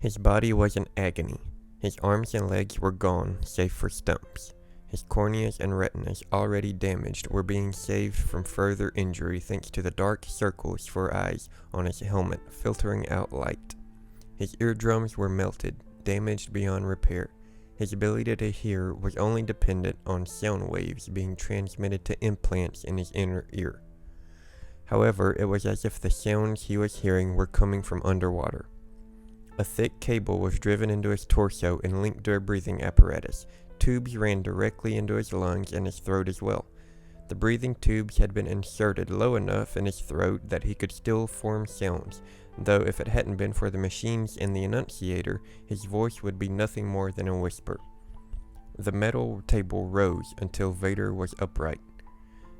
His body was in agony. His arms and legs were gone, save for stumps. His corneas and retinas, already damaged, were being saved from further injury thanks to the dark circles for eyes on his helmet filtering out light. His eardrums were melted, damaged beyond repair. His ability to hear was only dependent on sound waves being transmitted to implants in his inner ear. However, it was as if the sounds he was hearing were coming from underwater. A thick cable was driven into his torso and linked to a breathing apparatus. Tubes ran directly into his lungs and his throat as well. The breathing tubes had been inserted low enough in his throat that he could still form sounds, though if it hadn't been for the machines and the enunciator, his voice would be nothing more than a whisper. The metal table rose until Vader was upright.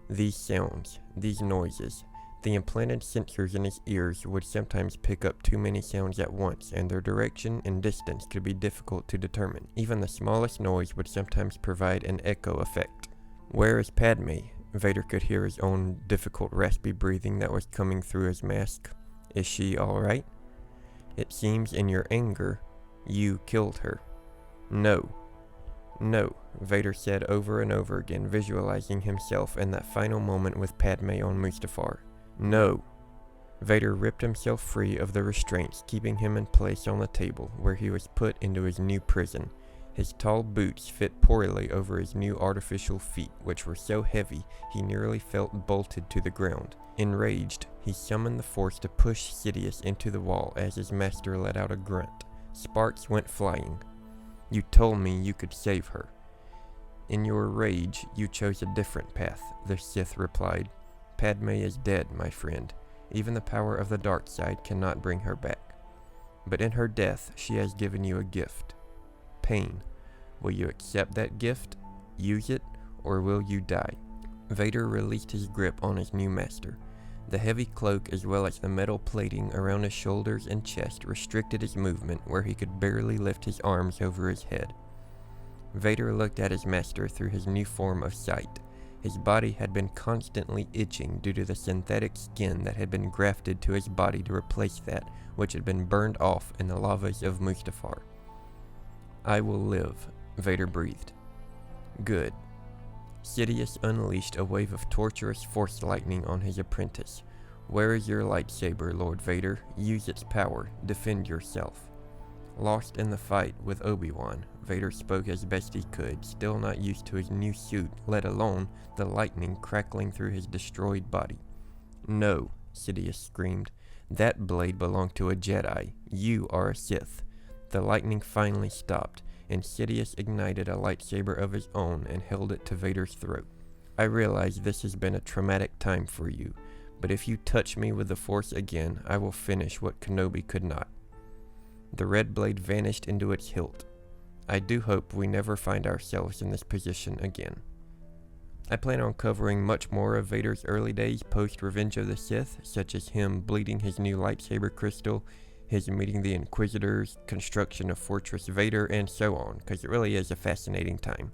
These sounds, these noises, the implanted sensors in his ears would sometimes pick up too many sounds at once, and their direction and distance could be difficult to determine. Even the smallest noise would sometimes provide an echo effect. Where is Padme? Vader could hear his own difficult raspy breathing that was coming through his mask. Is she alright? It seems in your anger, you killed her. No. No, Vader said over and over again, visualizing himself in that final moment with Padme on Mustafar. No. Vader ripped himself free of the restraints keeping him in place on the table where he was put into his new prison. His tall boots fit poorly over his new artificial feet, which were so heavy he nearly felt bolted to the ground. Enraged, he summoned the Force to push Sidious into the wall as his master let out a grunt. Sparks went flying. You told me you could save her. In your rage, you chose a different path, the Sith replied. Padme is dead, my friend. Even the power of the dark side cannot bring her back. But in her death, she has given you a gift. Pain. Will you accept that gift, use it, or will you die? Vader released his grip on his new master. The heavy cloak as well as the metal plating around his shoulders and chest restricted his movement where he could barely lift his arms over his head. Vader looked at his master through his new form of sight. His body had been constantly itching due to the synthetic skin that had been grafted to his body to replace that which had been burned off in the lavas of Mustafar. I will live, Vader breathed. Good. Sidious unleashed a wave of torturous force lightning on his apprentice. Where is your lightsaber, Lord Vader? Use its power. Defend yourself. Lost in the fight with Obi-Wan, Vader spoke as best he could, still not used to his new suit, let alone the lightning crackling through his destroyed body. No, Sidious screamed. That blade belonged to a Jedi. You are a Sith. The lightning finally stopped, and Sidious ignited a lightsaber of his own and held it to Vader's throat. I realize this has been a traumatic time for you, but if you touch me with the Force again, I will finish what Kenobi could not. The red blade vanished into its hilt. I do hope we never find ourselves in this position again. I plan on covering much more of Vader's early days post Revenge of the Sith, such as him bleeding his new lightsaber crystal, his meeting the Inquisitors, construction of Fortress Vader, and so on, because it really is a fascinating time.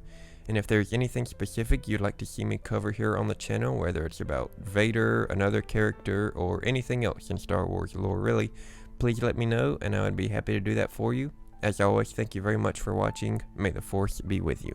And if there's anything specific you'd like to see me cover here on the channel, whether it's about Vader, another character, or anything else in Star Wars lore really, please let me know and I would be happy to do that for you. As always, thank you very much for watching. May the Force be with you.